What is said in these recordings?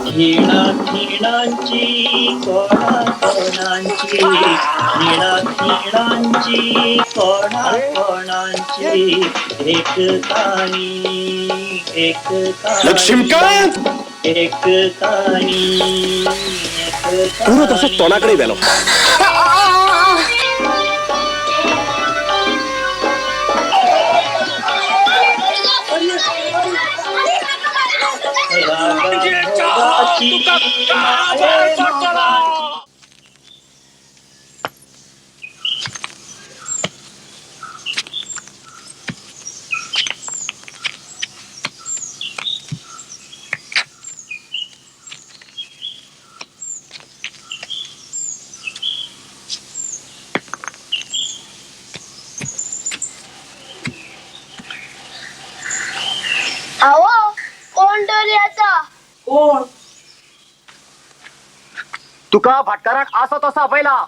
खिणा खिणांची कोणाची खिणा खिणांची कोणाची एक काणी एक लक्ष्मीकांत एक काणी पूर्ण तसं तोंडाकडे गेलो. कोण तुका भाटकाराक असो तसा पहिला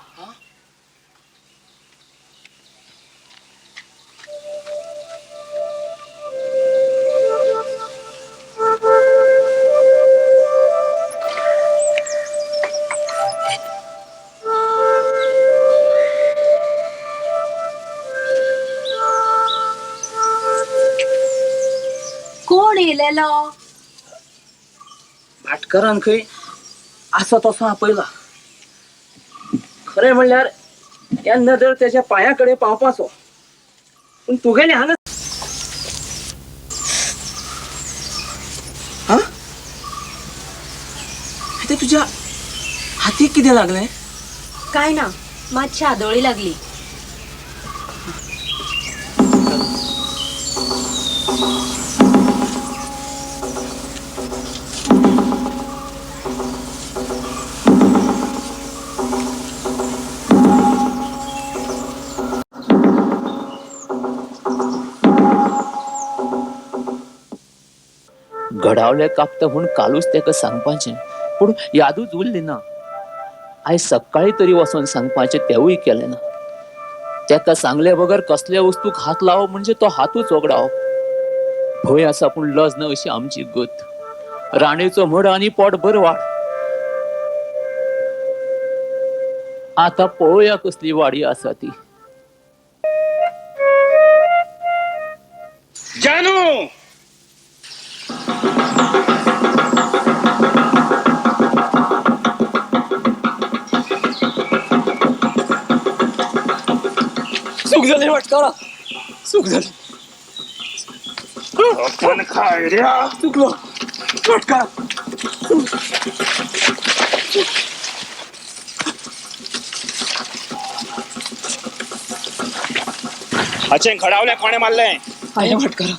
कोण येलेलो भाटकरान खंय असो तसो आपयला. खरें म्हणल्यार ह्या नदर त्याच्या पायाकडे पावपाचो, पूण तुगेले हांगा हा ते तुझ्या हातीक कितें लागलें? काय ना, मातशी आदोळी लागली. घडावले कापता म्हणून कालूच तेका सांगपाचें, पूण यादूच उरली ना. आयज सकाळी तरी वचोन सांगपाचें तेवूय केलें ना. तेका सांगले बगर कसल्या वस्तूक हात लावप म्हणजे तो हातूच वगडावप. भंय आसा पूण लज ना अशी आमची गत. राणेचो म्हड आनी पोट भर वाड. आता पळोवया कसली वाडी आसा ती. जानू चूक झाली भाटकारा, चूक झाली. आपण काय रे चुकलो भाटकारा. हाचे घडावल्या कोणे मारले? आहे भाटकारा,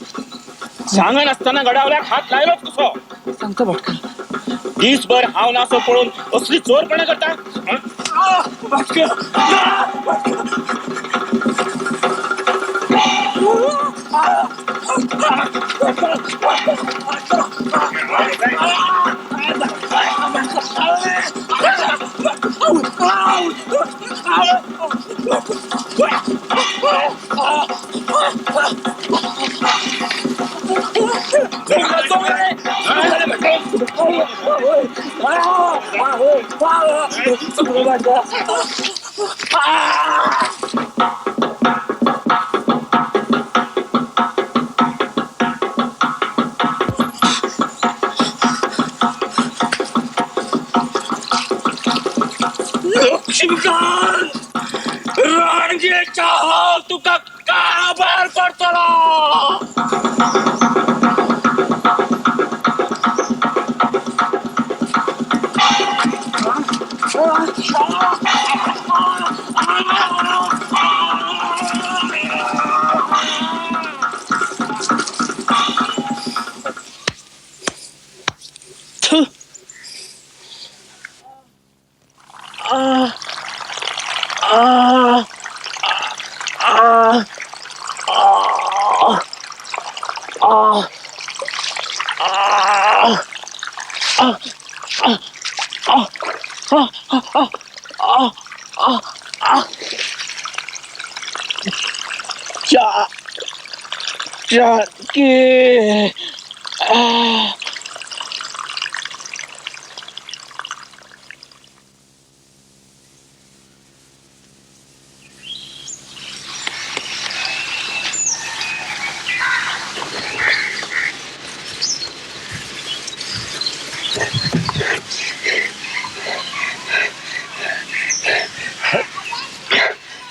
सांग नसताना घडावल्याक हात लायलोच कसो? सांगतो भाटकारा. दिसभर हाव नासो पळून असली चोरपणा करता? लक्ष्मीकांत रणजीचा हाल तुका काबार करतलो.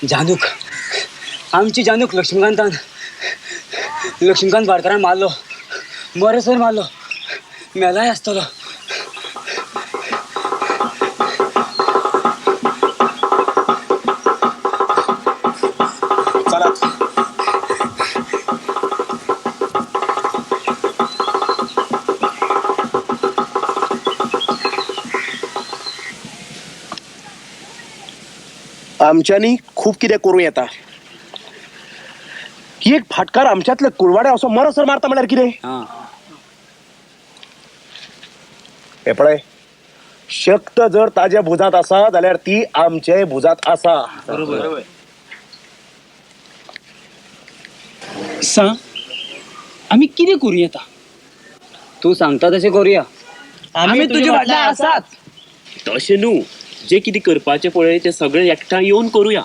जानूक आमची जानूक लक्ष्मीकांत भाटकारान मारलो मरेसर मारलो मेलाय आसतलो. आमच्यानी खूप कितें करूं येता. की एक फाटकार आमच्यातले कुळवाडे असो मरसर मारता म्हळ्यार कितें. हे पळय शक्त जर ताज्या भुजात आसा जाल्यार ती आमचे भुजात आसा. बरोबर. सांग आम्ही कितें करूं येता. तू सांगता तशें करूया. आम्ही तुझे फाटल्यान आसात. तशें न्हू, जे कितें करपाचें पळय ते सगळें एकठांय येवन करूया.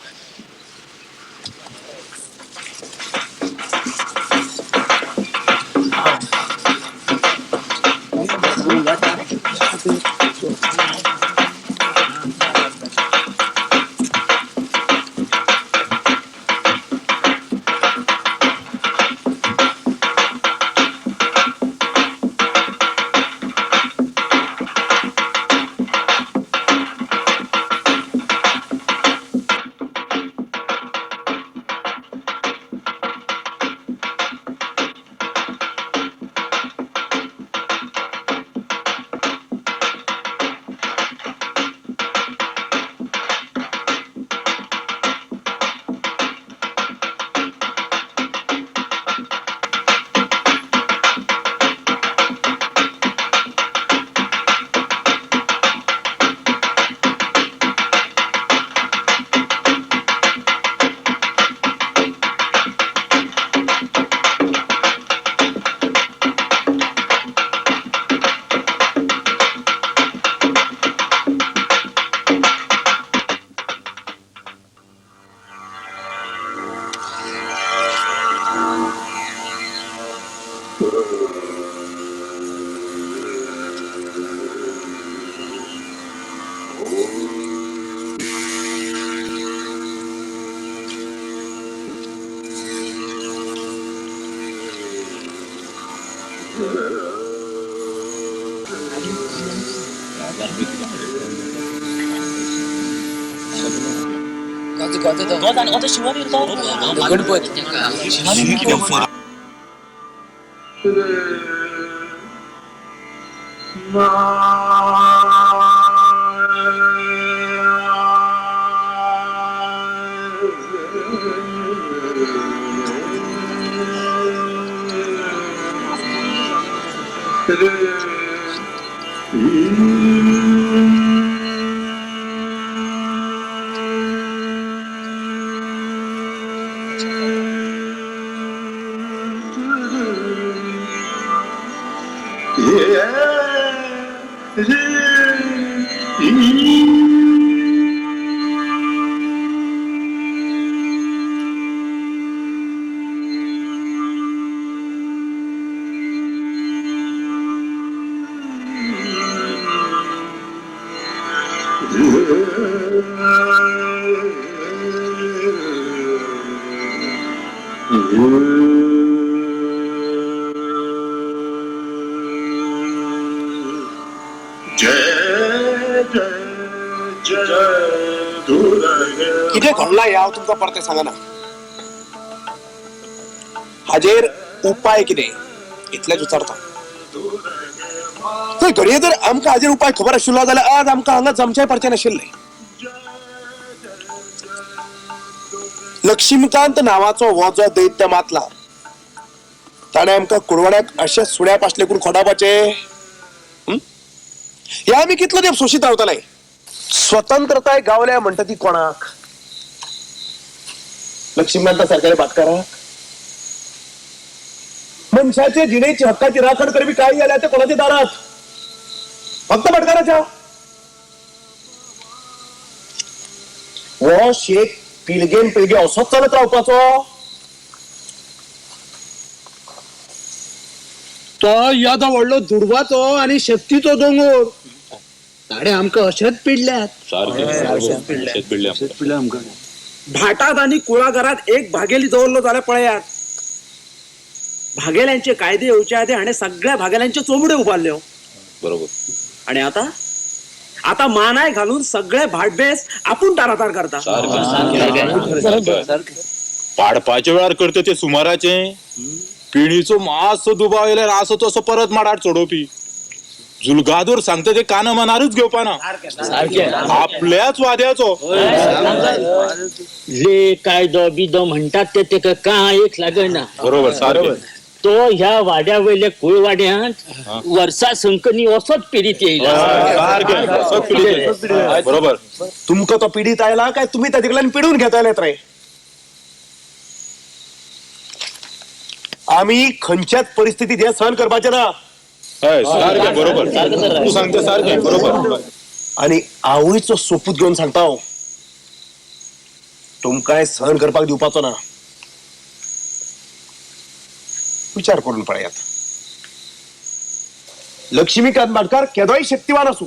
कितें घडलां हें हांव तुमकां परतें सांगना. हाजेर उपाय कितें इतलेंच विचारता. थंय घडये जर आमकां हाजेर उपाय खबर आशिल्लो जाल्यार आज आमकां हांगा जमचें पडचें नाशिल्लें. लक्ष्मीकांत नांवाचो हो जो दैत्य मातला ताणें आमकां कुरवाड्याक अशें सुड्या पासलेकून खोडावपाचें. हे आमी कितलो तेंप सोशीत रावतले. स्वतंत्रताय गावल्या म्हणटा ती कोणाक. लक्ष्मीकांता सारकेल्या भाटकाराक. मनशाचे जिणेची हक्काची राखण करपी काही आल्या ते कोणाच्या दारात. फक्त भाटकाराच्या. हो शेत पिळगेन पिळगे असोच चलत रावपाचो. तो यादा व्हडलो दुर्वाचो आणि शक्तीचो दोंगर. ताणे आमकां अशेंच पिडल्यात. भाटात आणि कुळागरात एक भागेली दवरलो जाल्यार पळयात. भागेल्यांचे कायदे येवचे आधी हाणे सगळ्या भागेल्यांचे चोमडे उबारल्यो. बरोबर. आणि आता मानाय घालून सगळे भाटबेस आपूण तारातार करता. पाडपाच्या वेळार करता ते सुमाराचे पिणीचो मातसो दुबाव येयल्यार आसो तसो परत माडार चडोवपी. जुलगादूर सांगता ते काना मनारूच घेवपाना आपल्याच वाद्याचो. ले कायदो बिदो म्हणटात ते तेका कांय एक लागना. बरोबर सारकें. तो ह्या वाड्या वयल्या कुळवाड्यांत वर्सा संकनी असोच पिडीत येयला. बरोबर. तुमका तो पिढीत आयला काय तुम्ही त्या कडल्यान पिडून घेतायलेत रे. आम्ही खंयच्याच परिस्थितीत हे सहन करपाचे ना. सारकें बरोबर. तू सांगता सारकें बरोबर. आणि आवयचो सोपूत घेऊन सांगता हांव तुमकांय सहन करपाक दिवपाचो ना. विचार करून पळयात. लक्ष्मीकांत भाटकार केदोय शक्तिवान असू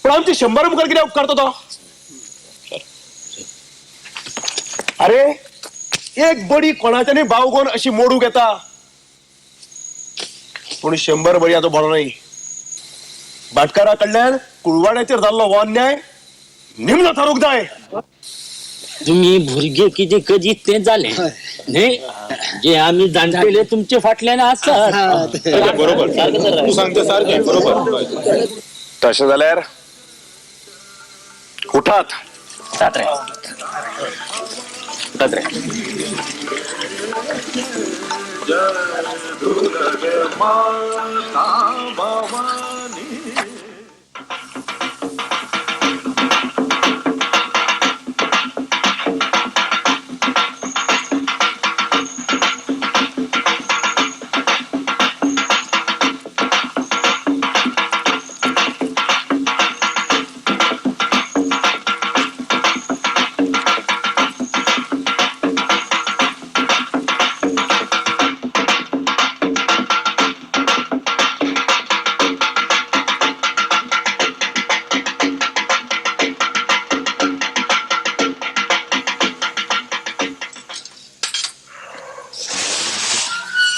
पण आमचे 100 मुखार कित्याक उपकारतो तो. अरे एक बडी कोणाच्याने बावगोन अशी मोडूक येता पूण 100 बडी तो बरो नाही. भाटकारा कडल्यान कुळवाड्याचेर जाल्लो हो अन्याय निम्न थारूंक जाय. तुम्ही भुरगे किती कधीच ते झाले न्ही जे आम्ही जाणटेले तुमचे फाटल्यान आसात. बरोबर. तू सांगता सारकें बरोबर. तशें जाल्यार उठात. उठात रे.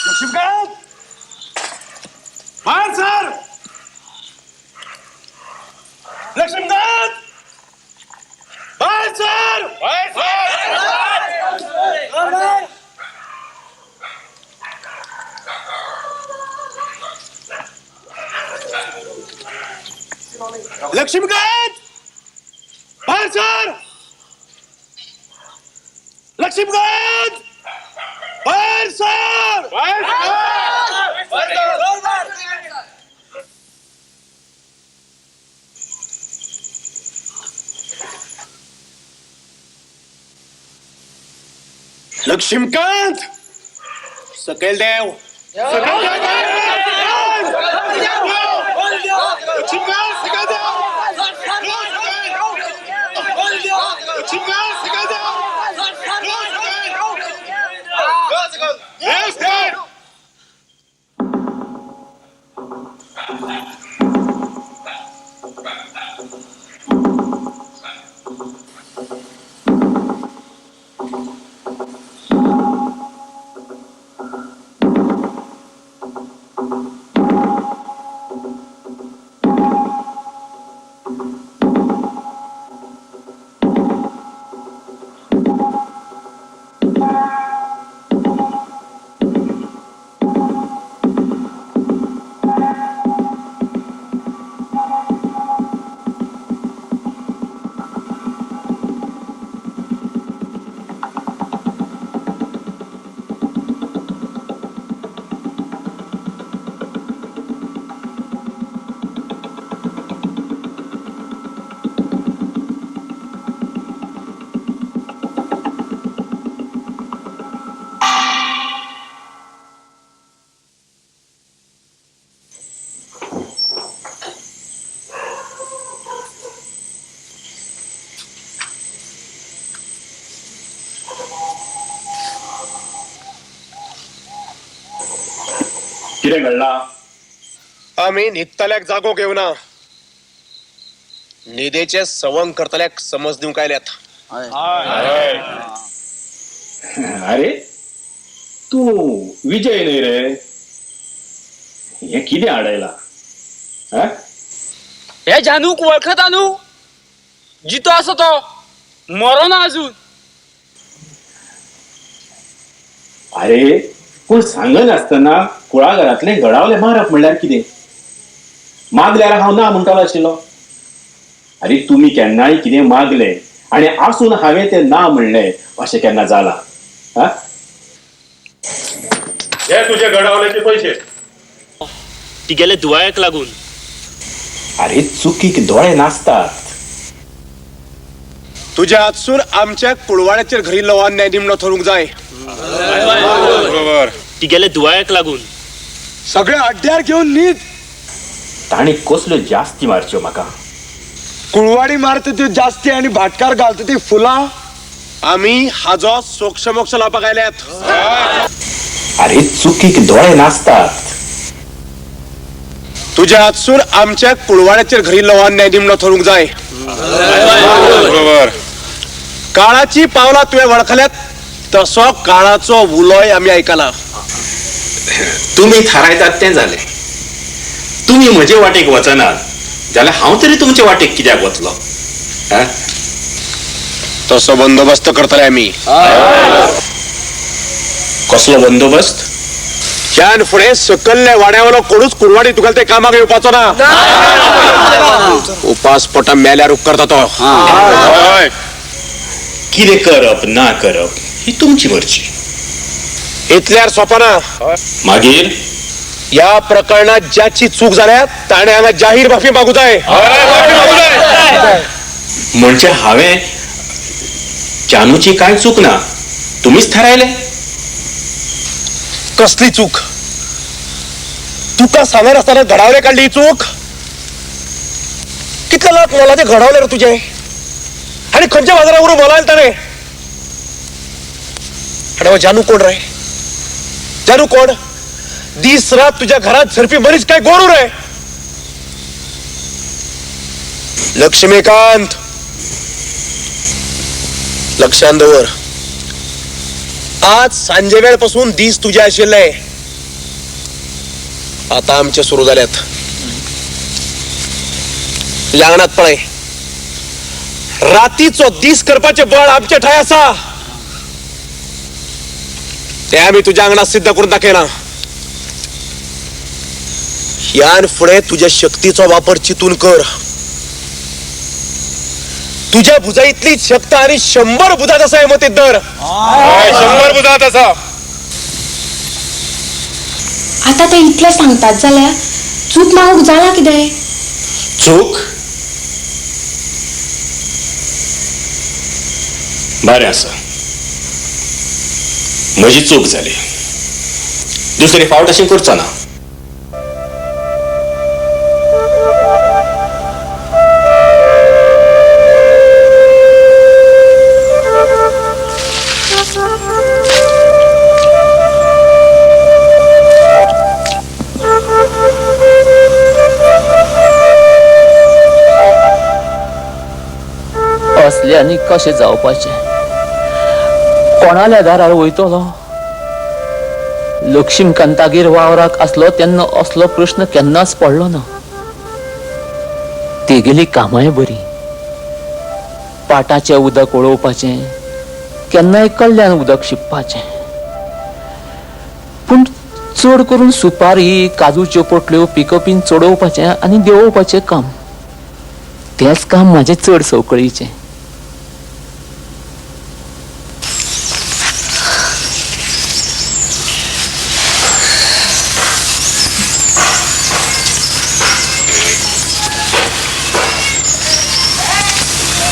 लक्ष्मीकांत बाहेर सर. लक्ष्मीकांत बाहेर सर. लक्ष्मीकांत बाहेर सर. लक्ष्मीकांत बाहेर सर. लक्ष्मीकांत सकल देव. कितें घडला? आम्ही न्हिदतल्याक जागो घेवना. न्हिदेचे सवंग करतल्याक समज दिवंक आयल्यात. अरे तू विजय नाही रे, हे किती आडायला? हे जानूक वळखत आणू जितो असो तो मरो ना अजून. अरे कोण सांगन असताना कुळाघरातले घडावले मारप म्हणल्यार कितें? मागल्यार हांव ना म्हणटालो आशिल्लो. अरे तुम्ही केन्नाय कितें मागले आणि आसून हांवें तें ना म्हणलें अशें केन्ना जाला? हे तुझे घडावल्याचे पैसे. ती गेले दुवायाक लागून. अरे चुकीक दोळे नासतात. तुझ्या हातसून आमच्या कुळवाड्याचेर घरी लवान न्याय निमणो थरूंक जाय. बरोबर. ती गेले दुवायाक लागून. सगळे अड्ड्यार घेऊन न्हीद. ताणी कसल्यो जास्ती मारच्यो म्हाका? कुळवाडी मारता त्यो जास्ती आणि भाटकार घालता ती फुलां आम्ही हाजो सोक्ष मोक्ष लावपाक आयल्यात. अरे चुकीक दोळे नासतात. तुझ्या हातसून आमच्या कुळवाड्याचेर घरी लवान न्याय निमणो थरूंक जाय. बरोबर. काळाची पावला तुवें वळखल्यात तसो काळाचो उलोय आम्ही ऐकला. तुम्ही थारायतात तें जालें. तुम्ही म्हजे वाटेक वचनात जाल्यार हांव तरी तुमचे वाटेक कित्याक वतलो? तसो बंदोबस्त करतले आम्ही. कसलो बंदोबस्त? ह्यान फुडें सकल्ले वाड्यावलो कोणूच कुळवाडी तुगेल ते कामाक येवपाचो ना. उपास पोटा मेल्यार उपकारता तो. कितें करप ना करप ही तुमची मर्जी. इतल्यार सोपना. मागीर या प्रकरणात ज्याची चूक जाल्या ताणे हांगा जाहीर माफी मागू जाय. म्हणजे हांवें जानूची कांय चूक ना, तुम्हीच थारायले. कसली चूक? तुका सांगत असताना घडावले काढली ही चूक. कितले लाख मला ते घडवले रे तुझे आणि खंयच्या बाजारावरून बोलायला ताणे. आणि जानू कोण रे? जानू कोण? दिस रात तुझ्या घरात झरपी बरीच काय गोडू रे. लक्ष्मीकांत लक्षात दवर. आज सांजे वेळपासून दीस तुझे आशिल्ले आता आमचे सुरू झाल्यात. तुझ्या अंगणात पळय. रातीचो दीस करपाचे बळ आमचे ठाय आसा ते आम्ही तुझ्या अंगणात सिद्ध करून दाखयना. ह्यान फुडें तुझ्या शक्तीचो वापर चितून कर. तुझ्या भुजाईतली शक्त आणि 100 बुधात असा मतीत दर. 100 बुधात असा. आता ते इतले सांगतात जाल्यार चूक मागूक जाला कितें? चूक? बरें आसा, म्हजी चूक जाली. दुसरे फावट अशें करचो ना. असल्यानी कशें जावपाचें? कोणाल्या दारार वयतलो? लक्ष्मीकांतागेर वावराक आसलो तेन्ना असलो प्रश्न केन्नाच पडलो ना. तेगेली कामाय बरी. पाटाचें उदक वळोवपाचें, केन्नाय कडल्यान उदक शिंपपाचें. पूण चड करून सुपारी, काजूच्यो पोटल्यो पिकपीन चडोवपाचें आनी देंवोवपाचें काम. तेंच काम म्हाजें चड सवकळीचें.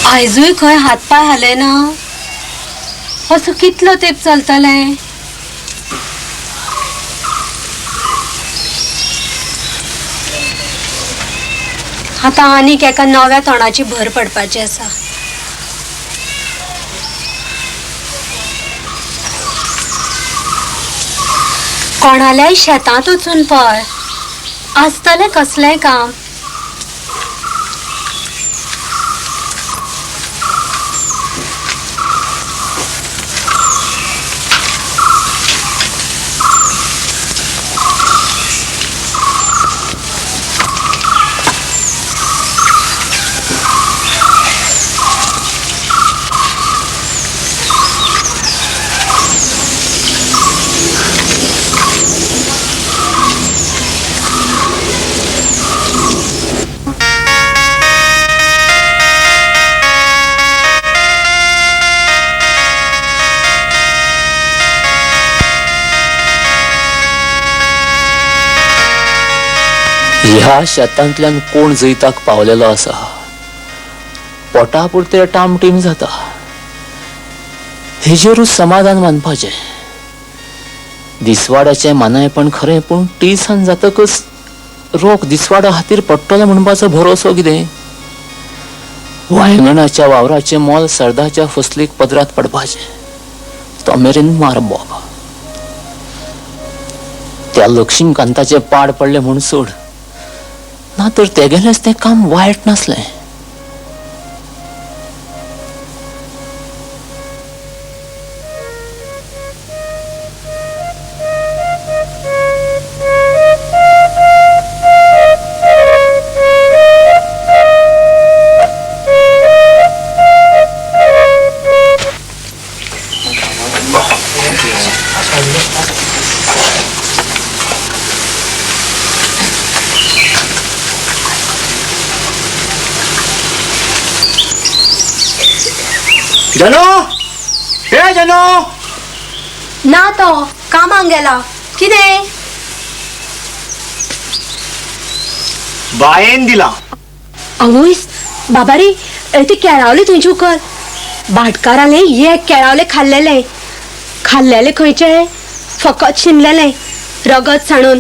आयजूय खंय हातपाय हाले ना. असो कितलो तेंप चलतलें? आतां आनीक एका नव्या तोंडाची भर पडपाची आसा. कोणाल्याय शेतांत वचून पळय, आसतलें कसलेंय काम. ह्या शेतांतल्यान कोण जैताक पावलेलो आसा, पोटापुरते टामटीम जाता, हेजेरूच समाधान मानपाचें. दिसवाड्याचें मानायपण खरें, पूण टिसान जातकच रोख दिसवाड्या खातीर पडटलो म्हणपाचो भरोसो कितें? वांयगणाच्या वावराचें मोल सरदाच्या फसलीक पदरात पडपाचें, तो मेरेन मार बाबा. त्या लक्ष्मीकांताचें पाड पडलें म्हूण सोड, ना तर तेगेलेंच तें काम वायट नासलें. जनो, हे जनो, ना तो कामाक गेला. कितें? बायेन दिला. आवयस बाबा रे, ते केळावले थंयचे उकर. भाटकाराले एक केळावले खाल्लेले खंयचे? फकत शिनलेले, रगत साणून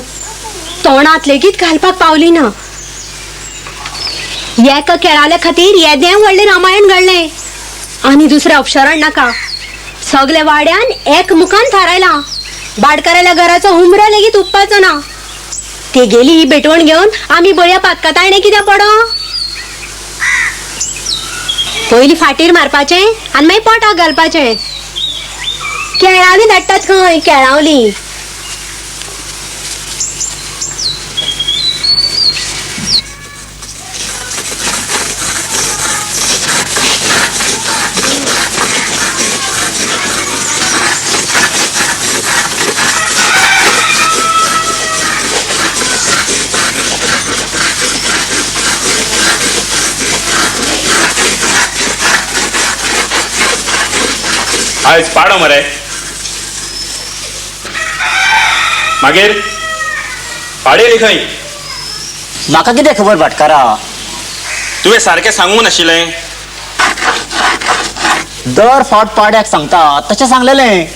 तोंडात लेगीत घालपाक पावली ना. एका केळावल्या खातीर येदें व्हडलें रामायण घडलें. आनी दुसरें अपशरण नाका. सगळे वाड्यान एक मुखान थारायला. भाटकाराल्या घराचो हुमरो लेगीत उपपाचो ना. ते गेली ही भेटवण घेवन आमी बळया पातकाताळणे कित्याक पडो? पयलीं फाटीर मारपाचें आनी मागीर पोटाक घालपाचें. केळावली धाडटात खंय? केळावली. आयज पाडो मरे. मागीर पाडेली खंय? म्हाका कितें खबर भाटकारा? तुवें सारकें सांगूंक नाशिल्लें. दर फावट पाड्याक सांगता तशें सांगलेलें.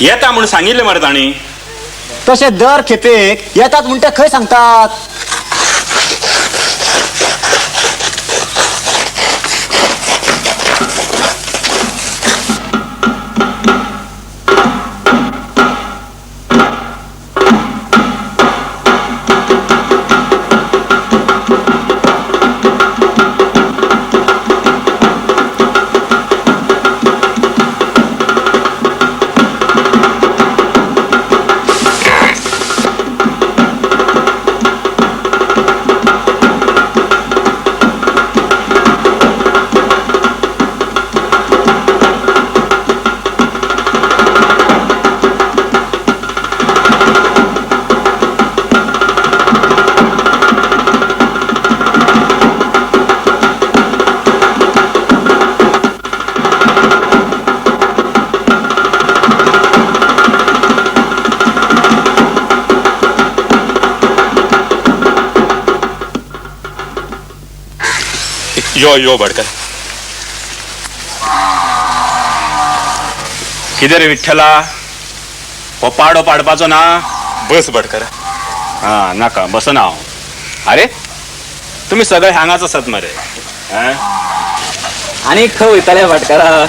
येता म्हूण सांगिल्लें मरे तांणी. तशें दर खेपेक येतात म्हूण ते खंय सांगतात? यो भाटकार. कितें रे विठ्ठला, हो पाडो पाडपाचो ना? बस भाटकार. हा नाका, बसना हांव. अरे तुम्ही सगळे हांगाच आसात मरे. आनी खंय वयताले भाटकारा?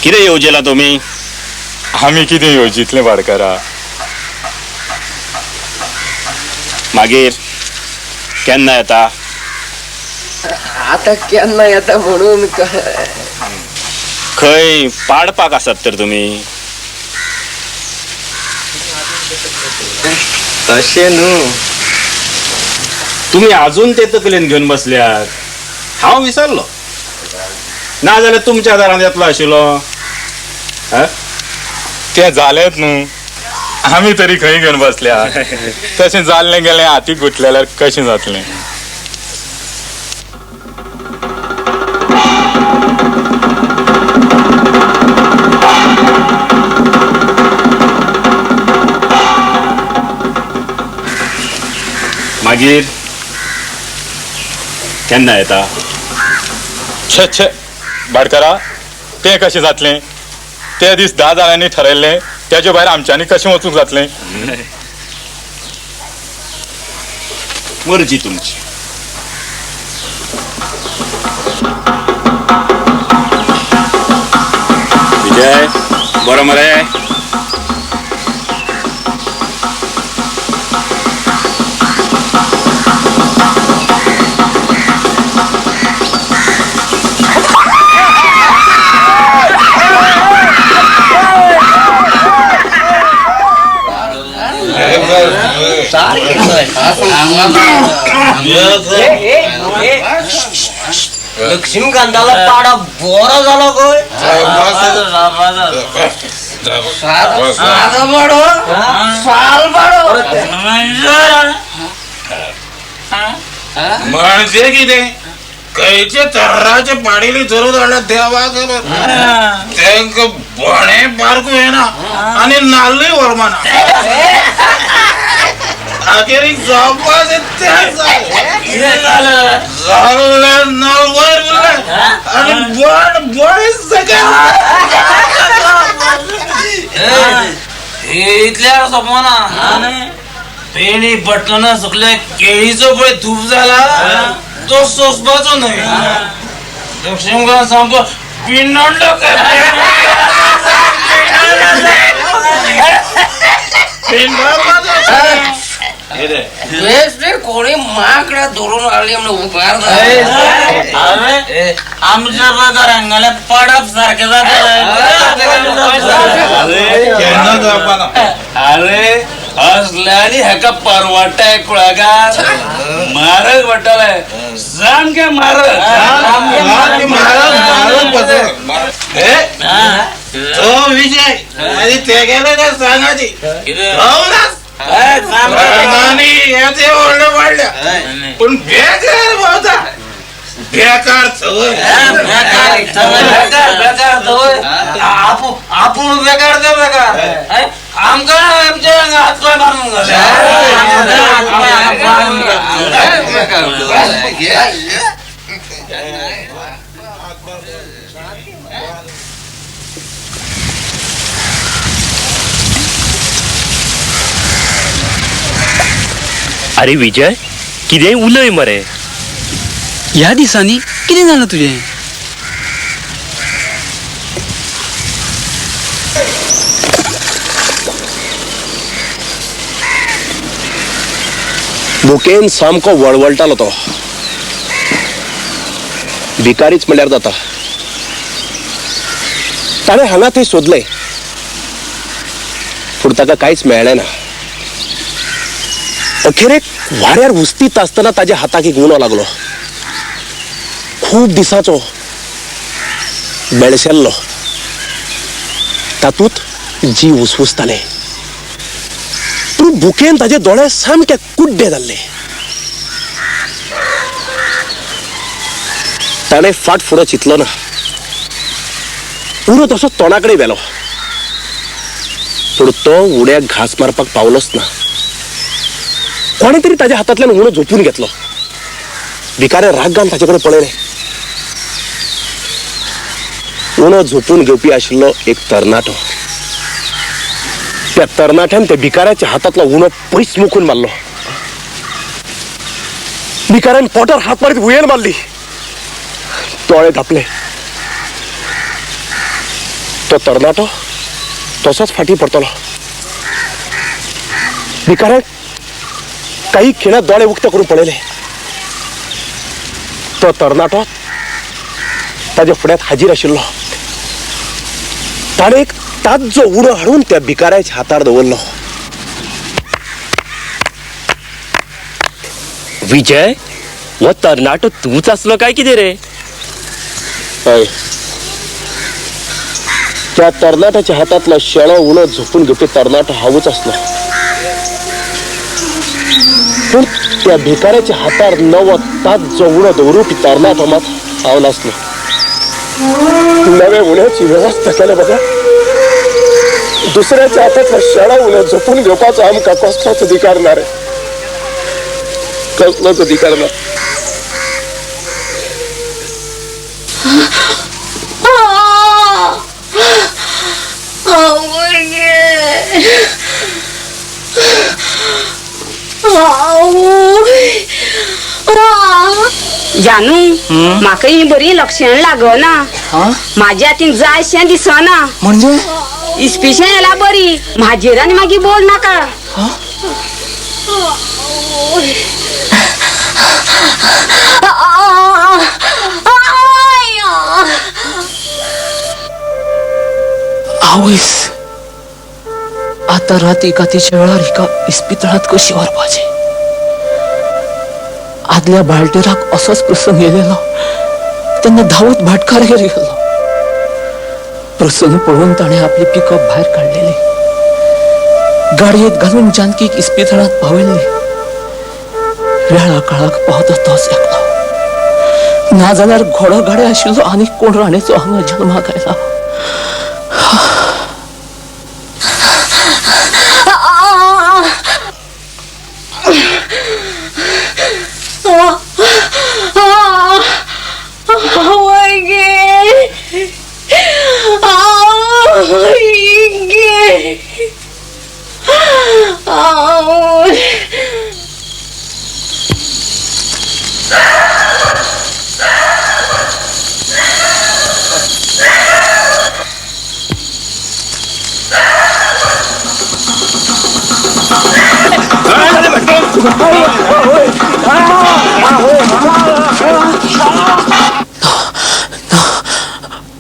कितें येवजेला तुमी? आमी कितें येवजितले भाटकारा. मागीर केन्ना येता? आता केन्ना येता म्हणून खंय पाडपाक आसात तर तुमी? तशें न्हू. तुम्ही अजून ते तकलेन घेवन बसल्यात. हांव विसरलो ना जाल्यार तुमच्या दारांत येतलो आशिल्लो. ते जालेत न्हू, आमी तरी खंय घेवन बसल्या. तशें जाल्लें गेलें हातीक गुंतलेल्यार कशें जातलें? मागीर केन्ना येता? छे छे भाटकारा, तें कशें जातलें? ते दीस 10 जाणांनी ठरयल्लें, तेजे भायर आमच्यांनी कशें वचूंक जातलें? मर्जी तुमची. विजय, बरो मरे? लक्ष्मीकांताला पाडा बरा झाला गोय. म्हणजे कितें? खंयचे तर्राचे पाडेली धरून हाडल्या देवा तांकां बणे बारकू येना आनी नाल्लूय वरमाना. आखेरीक जावपाच नळ वयर उरले आनी बण बळीच इतल्या सोपना पेणी बटना सुकले केळीचो पळय धूप जाला तो सोसपाचो न्हय. लक्ष्मीकांत सामको पिन्नडलो कोणी माकडा धरून आली उभार आमच्या प्रकारांगाला पडप सारखे अरे असल्यानी हेका परवडटाय कुळागार मारक पडटले सामके मारक तो विजय आनी ते गेले काय सांगाची याचे ओरडे वाढल्या पण बेकार भावता बेकार आपण बेकार ते बेकार आमका आमच्या हातपाय मारून अरे विजय, कितें उलय मरे. ह्या दिसांनी कितें जालें तुजें? बुकेन सामको वळवळटालो तो. भिकारीच म्हणल्यार जाता. ताणें हांगा थंय सोदलें पूण ताका कांयच मेळ्ळें ना. अखेरेक वाऱ्यार हुस्तीत आसतना ताच्या हाताक एक उणो लागलो. खूब दिसाचो बेळशेल्लो. तातूंत जीव उसवुसताले. पूण भुकेन ताचे दोळे सामके कुड्डे जाल्ले. ताणें फाट फुडो चिंतलो ना. उरो तसो तोंडाकडे गेलो पूण तो उड्याक घास मारपाक पावलोच ना. कोणे तरी ताच्या हातांतल्यान उणो झोपून घेतलो. भिकाऱ्या रागान ताचे कडेन पळयलें. उणो झोपून घेवपी आशिल्लो एक तरणाटो. त्या तरणाट्यान त्या भिकाऱ्याच्या हातांतलो उणो पयस मुखून मारलो. भिकाऱ्यान पोटार हात मारीत वयर मारली. दोळे धापले. तो तरणाटो तसोच फाटी पडतलो. भिकाऱ्यान काही खिणात दोळे उक्ते करून पळयले. तो तरणाटो ताच्या फुड्यांत हाजीर आशिल्लो. ताणें एक ताज्जो उडो हाडून त्या भिकाऱ्याच्या हातार दवरलो. विजय, वो तरणाटो तूच आसलो काय कितें रे? हय, त्या तरणाट्याच्या हातांतलो शेळो उणो झोपून घेवपी तरणाटो हांवूच आसलो. पूण त्या भिकाऱ्याच्या हातार नवो ताज्जो उणो दवरूपी तरणाटो मात हांव नासलो. नवे उण्याची वेवस्था केल्या बघा. दुसऱ्याच्या हातांतलो शेळो उणो झोपून घेवपाचो आमकां कसलोच अधिकार ना रे. कसलो कधी करणार जानू म्हाका ही बरी लक्षण लागना माझ्या हातीन जायशें दिसना म्हणजे इस्पिशें येला बरी म्हाजेर आनी मागीर बोल नाका आवयस आता राती कातीच्या वेळार हिका इस्पितळात कशी व्हरपाचे आदल्या बाळटेराक असोच प्रसंग येयलेलो तेन्ना धावत भाटकारागेर गेलो प्रसंग पळोवन ताणें आपली पिकअप भायर काडलेली गाडयेत घालून जानकीक इस्पितळात पावयल्ली वेळा काळाक पावता तोच एकलो नाजाल्यार घोडो गाडे आशिल्लो आनी कोण राणेचो हांगा जल्माक आयला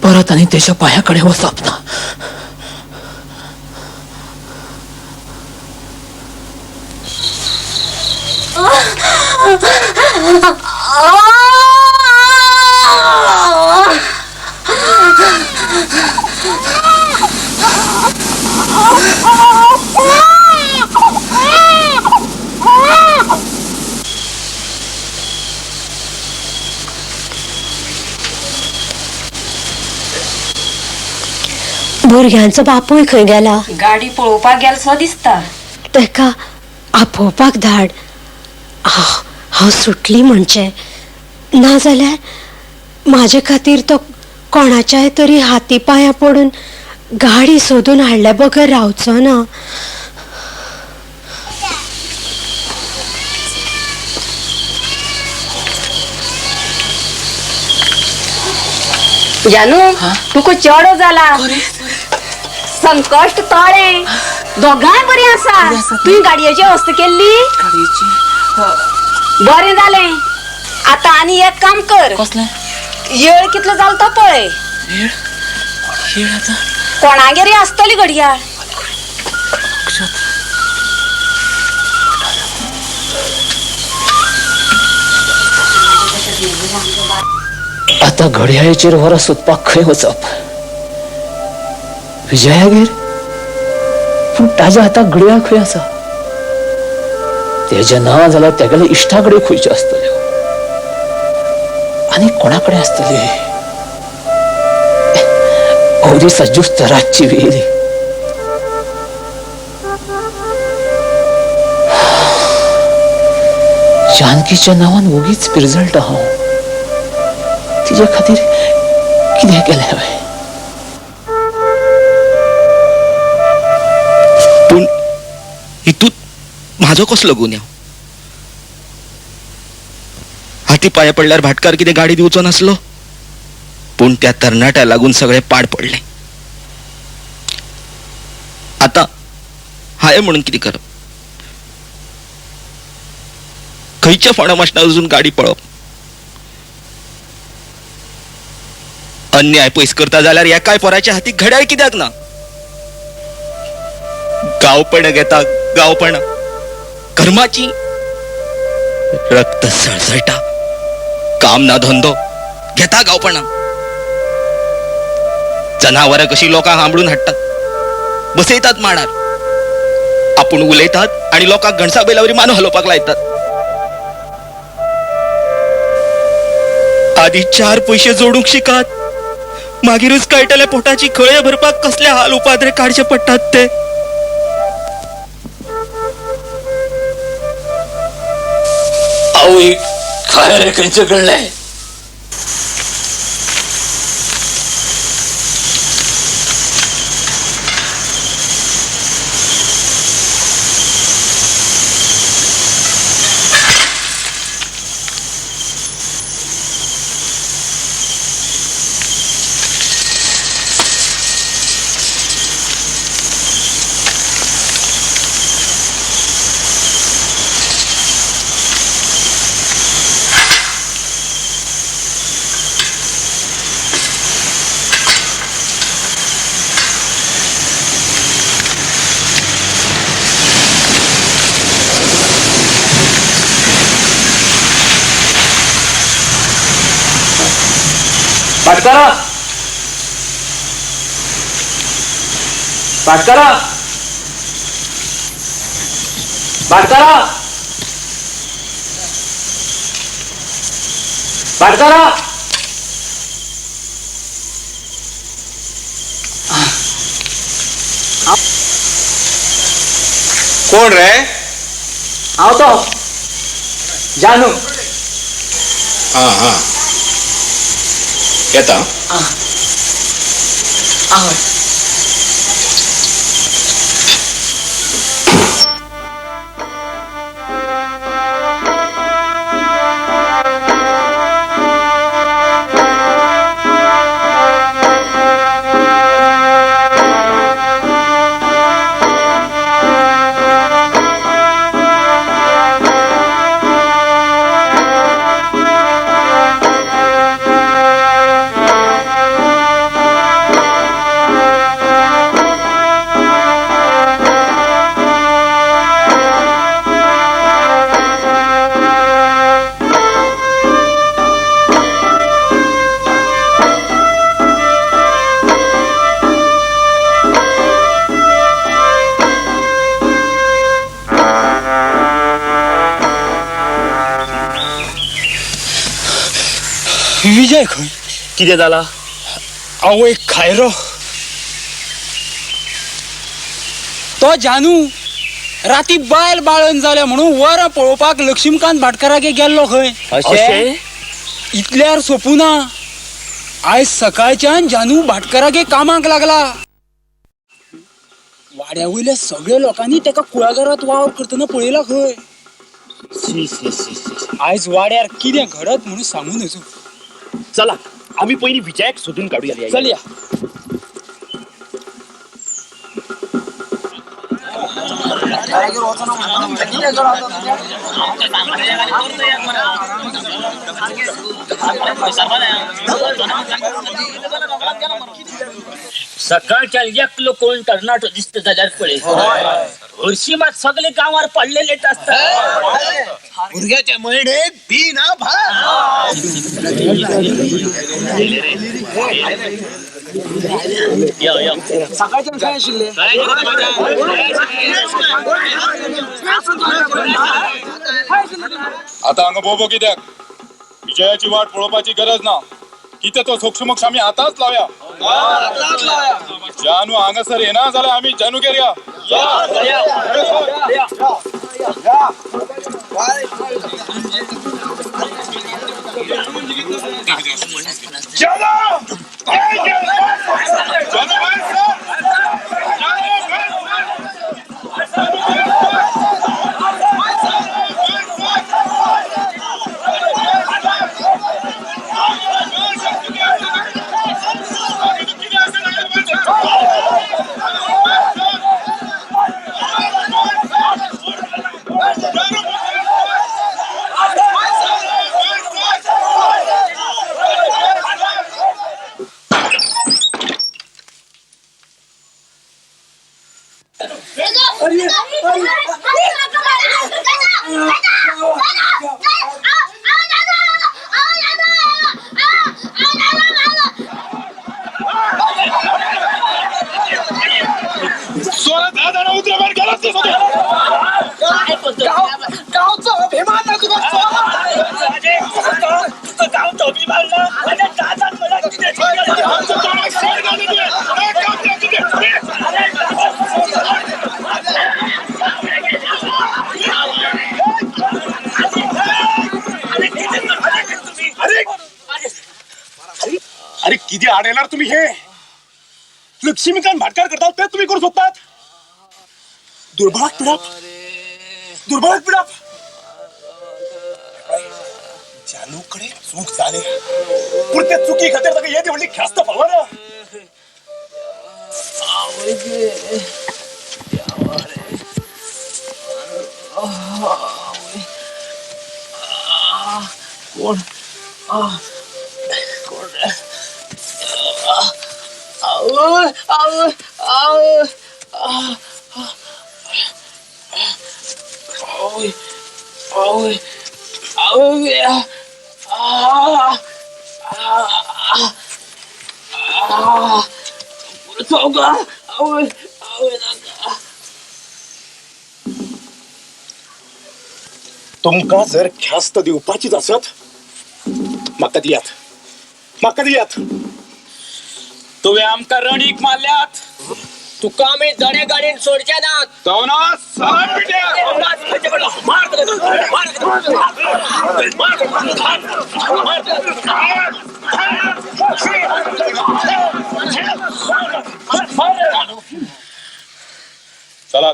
परत आणि त्याच्या पायाकडे वचप ना भुरग्यांचो बापूय खंय गेला गाडी पळोवपाक गेलसो दिसता तेका आपोवपाक धाड हांव सुटली म्हणचे नाजाल्यार म्हाजे खातीर तो कोणाच्याय तरी हाती पांयां पडून गाडी सोदून हाडल्या बगर रावचो ना जानू तुका चेडो जाला संकश्ट तोडे दोगांय बरी आसा तुवें गाडयेची वस्त केल्ली बरें जालें आता आनी एक काम कर येळ कितलो जालो तो पळय कोणागेर आसतली घडयाळ आता घड्याळेचेर वरां सोदपाक खंय वचप विजयागेर पूण ताज्या हाताक घडयाळ खंय आसा तेजे ना जाल्यार तेगेले इश्टाकडे खंयचे आसतल्यो आनी कोणाकडे आसतली अवधी सज्जुस्त रातची वेली जानकीच्या नांवान उगीच पिरजळटा हांव तिच्या खातीर कितें केलें हांवें पूण हितूत म्हाजो कसलो गुन्यांव हाती पांया पडल्यार भाटकार कितें गाडी दिवचो नासलो पूण त्या तरणाट्या लागून सगळें पाड पडलें आतां हांवें म्हणून कितें करप खंयच्या फोंडा माशना अजून गाडी पळप अन्याय पयस करता जाल्यार एकाय पोराच्या हातीक घड्याळ कित्याक ना गांवपण घेता गांवपण कर्माची रक्त सळसळटा काम ना धंदो घेता गांवपणा जनावरां कशी लोकांक हांबडून हाडटात बसयतात मांडार आपूण उलयतात आनी लोकांक घणसा बैलावरी मानो हलोवपाक लायतात आधी 4 पैसे जोडूंक शिकात मागीरच कळटले पोटाची खळे भरपाक कसले हाल उपाद्रे काडचे पडटात ते जाऊ काय रे कंच कळलंय पाटकारा पाटकारा पाटकारा पाटकारा कोण रे? आवतो जानू हा हा येता विजय खंय किती झाला आवय खायरो तो जानू राती बायल बाळन जाल्या म्हणून वर पळोवपाक लक्ष्मीकांत भाटकारागे गेल्लो खंय अशें इतल्यार सोपुना आयज सकाळच्यान जानू भाटकारागे कामाक लागला वाड्या वयल्या सगळ्या लोकांनी तेका कुळागरांत वावर करतना पळयला खंय आयज वाड्यार कितें घडत म्हणून सांगून नजो चला आम्ही पहिली विजयाक सोदून काढूया चल या सकाळच्या एकलो कोण तरणाटो दिसत जाल्यार पळय हरशी मात सगळे गांवार पडलेलेच असतात भुरग्याच्या मयडेक बी ना भा सकाळच्यान काय आशिल्ले आता हांगा बोबो कित्याक विजयाची वाट पळोवपाची गरज ना कितें तो सोक्षमोक्ष आमी आतांच लावया जानू हांगासर येना जाल्यार आमी जानूगेर या किती आड येणार तुम्ही हे लक्ष्मीकांत भाटकार करतात ते तुम्ही करू शकतात दुर्बळाक पिडाप जानूकडे चूक झाले पण त्या चुकी खातीर ताका येते म्हणजे ख्यास्त पावा ना कोण तुमका जर ख्यास्त दिवपाचीच असत म्हाका दियात तुवे आमका रणीक मारल्यात तुका आम्ही जडे गाडीन सोडच्या नात चला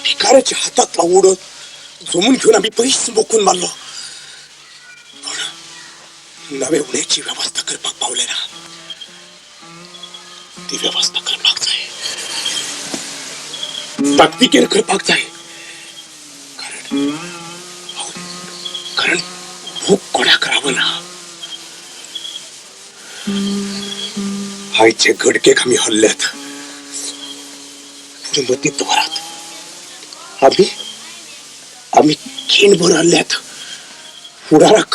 भिकाऱ्याच्या हातात लावून झोमून घेऊन आम्ही पैसे मोकून मारलो नवे होण्याची व्यवस्था करपाक पावले ना ती व्यवस्था करपाक जाय ताकतिकेन करपाक जाय कारण भूक कोणाक रावना आयचे घडकेक आम्ही हल्ल्यात मतीत दवरात आम्ही खिणभर हल्ल्यात फुडाराक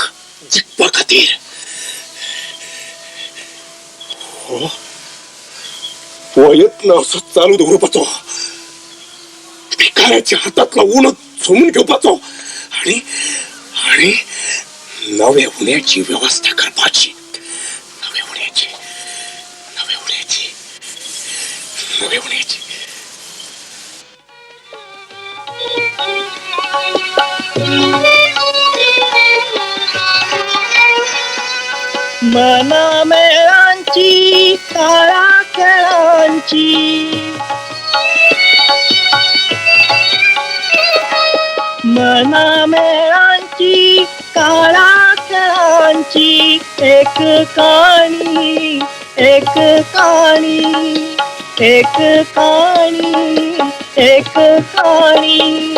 जिखपा खातीर वयत्न असो चालू दवरपाचो भिकाऱ्याच्या हातातला ऊन झोमून घेवपाचो आणि नवे होण्याची व्यवस्था करपाची नवे होण्याची मना मेळांची काळा खेळांची मना मेळांची काळा खेळांची एक काणी एक काणी एक काणी